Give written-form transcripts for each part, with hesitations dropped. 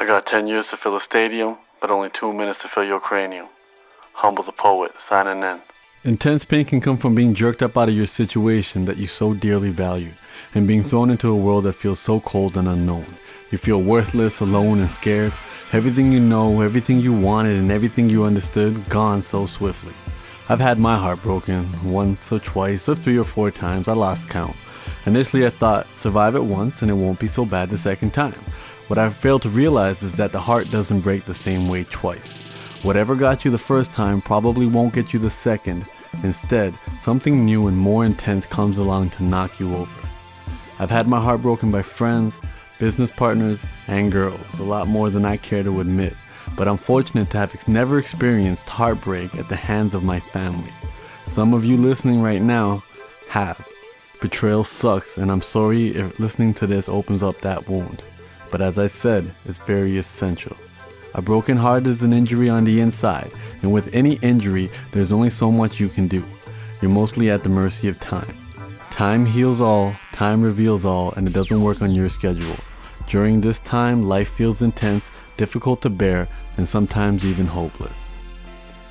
I got 10 years to fill a stadium, but only 2 minutes to fill your cranium. Humble the poet, signing in. Intense pain can come from being jerked up out of your situation that you so dearly valued, and being thrown into a world that feels so cold and unknown. You feel worthless, alone, and scared. Everything you know, everything you wanted, and everything you understood, gone so swiftly. I've had my heart broken once or twice or 3 or 4 times. I lost count. Initially I thought, survive it once and it won't be so bad the second time. What I failed to realize is that the heart doesn't break the same way twice. Whatever got you the first time probably won't get you the second. Instead, something new and more intense comes along to knock you over. I've had my heart broken by friends, business partners, and girls, a lot more than I care to admit. But I'm fortunate to have never experienced heartbreak at the hands of my family. Some of you listening right now have. Betrayal sucks, and I'm sorry if listening to this opens up that wound. But as I said, it's very essential. A broken heart is an injury on the inside, and with any injury, there's only so much you can do. You're mostly at the mercy of time. Time heals all, time reveals all, and it doesn't work on your schedule. During this time, life feels intense, difficult to bear, and sometimes even hopeless.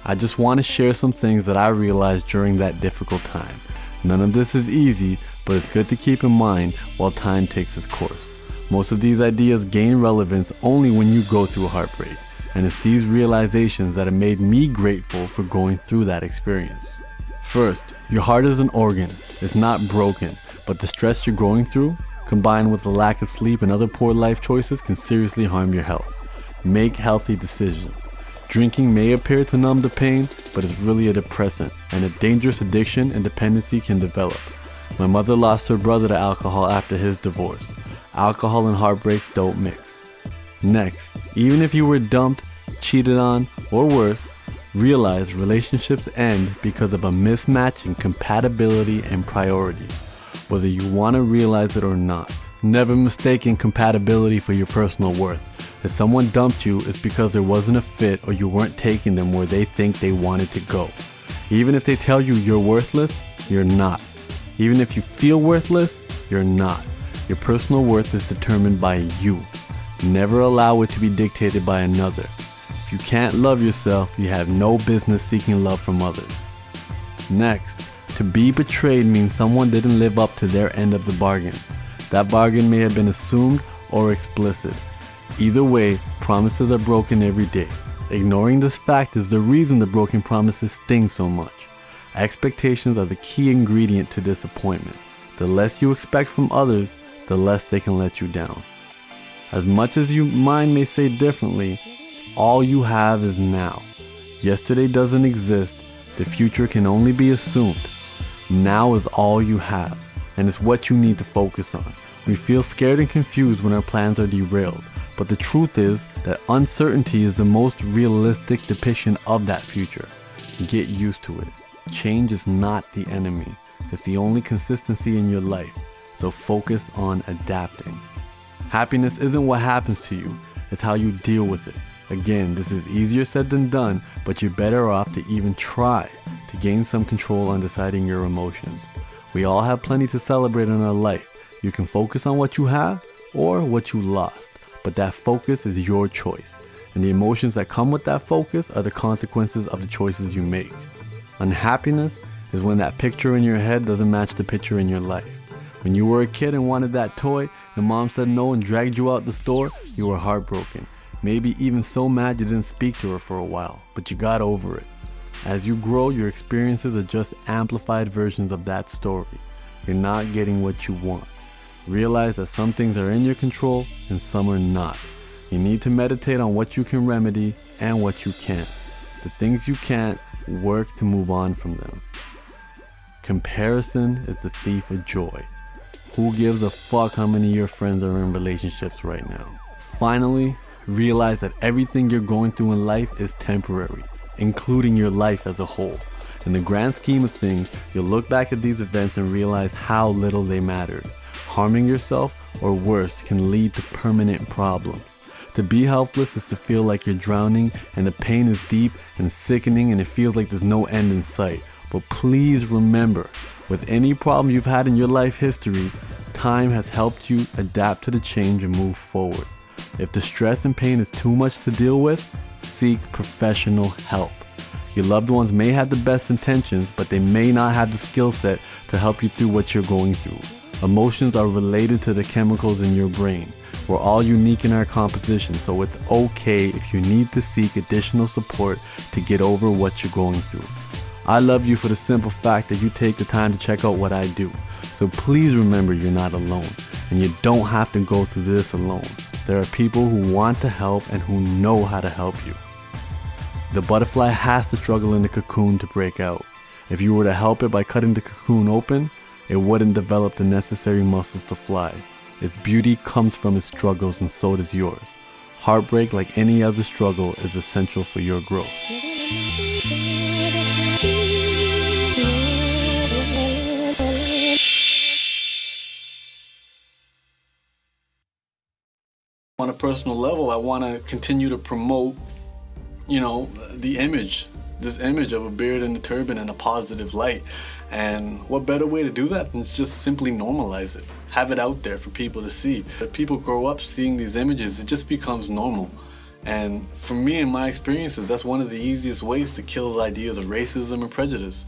I just want to share some things that I realized during that difficult time. None of this is easy, but it's good to keep in mind while time takes its course. Most of these ideas gain relevance only when you go through a heartbreak, and it's these realizations that have made me grateful for going through that experience. First, your heart is an organ. It's not broken, but the stress you're going through, combined with the lack of sleep and other poor life choices, can seriously harm your health. Make healthy decisions. Drinking may appear to numb the pain, but it's really a depressant, and a dangerous addiction and dependency can develop. My mother lost her brother to alcohol after his divorce. Alcohol and heartbreaks don't mix. Next, even if you were dumped, cheated on, or worse, realize relationships end because of a mismatch in compatibility and priorities, whether you want to realize it or not. Never mistake incompatibility for your personal worth. If someone dumped you, it's because there wasn't a fit or you weren't taking them where they think they wanted to go. Even if they tell you you're worthless, you're not. Even if you feel worthless, you're not. Your personal worth is determined by you. Never allow it to be dictated by another. If you can't love yourself, you have no business seeking love from others. Next, to be betrayed means someone didn't live up to their end of the bargain. That bargain may have been assumed or explicit. Either way, promises are broken every day. Ignoring this fact is the reason the broken promises sting so much. Expectations are the key ingredient to disappointment. The less you expect from others, the less they can let you down. As much as your mind may say differently, all you have is now. Yesterday doesn't exist. The future can only be assumed. Now is all you have, and it's what you need to focus on. We feel scared and confused when our plans are derailed. But the truth is that uncertainty is the most realistic depiction of that future. Get used to it. Change is not the enemy. It's the only consistency in your life. So focus on adapting. Happiness isn't what happens to you. It's how you deal with it. Again, this is easier said than done, but you're better off to even try to gain some control on deciding your emotions. We all have plenty to celebrate in our life. You can focus on what you have or what you lost. But that focus is your choice, and the emotions that come with that focus are the consequences of the choices you make. Unhappiness is when that picture in your head doesn't match the picture in your life. When you were a kid and wanted that toy, and mom said no and dragged you out the store, you were heartbroken. Maybe even so mad you didn't speak to her for a while, but you got over it. As you grow, your experiences are just amplified versions of that story. You're not getting what you want. Realize that some things are in your control and some are not. You need to meditate on what you can remedy and what you can't. The things you can't, work to move on from them. Comparison is the thief of joy. Who gives a fuck how many of your friends are in relationships right now? Finally, realize that everything you're going through in life is temporary, including your life as a whole. In the grand scheme of things, you'll look back at these events and realize how little they mattered. Harming yourself, or worse, can lead to permanent problems. To be helpless is to feel like you're drowning and the pain is deep and sickening and it feels like there's no end in sight. But please remember, with any problem you've had in your life history, time has helped you adapt to the change and move forward. If the stress and pain is too much to deal with, seek professional help. Your loved ones may have the best intentions, but they may not have the skill set to help you through what you're going through. Emotions are related to the chemicals in your brain. We're all unique in our composition, so it's okay if you need to seek additional support to get over what you're going through. I love you for the simple fact that you take the time to check out what I do. So please remember you're not alone, and you don't have to go through this alone. There are people who want to help and who know how to help you. The butterfly has to struggle in the cocoon to break out. If you were to help it by cutting the cocoon open, it wouldn't develop the necessary muscles to fly. Its beauty comes from its struggles, and so does yours. Heartbreak, like any other struggle, is essential for your growth. On a personal level, I want to continue to promote, this image of a beard and a turban in a positive light. And what better way to do that than just simply normalize it? Have it out there for people to see. If people grow up seeing these images, it just becomes normal. And for me, in my experiences, that's one of the easiest ways to kill the ideas of racism and prejudice.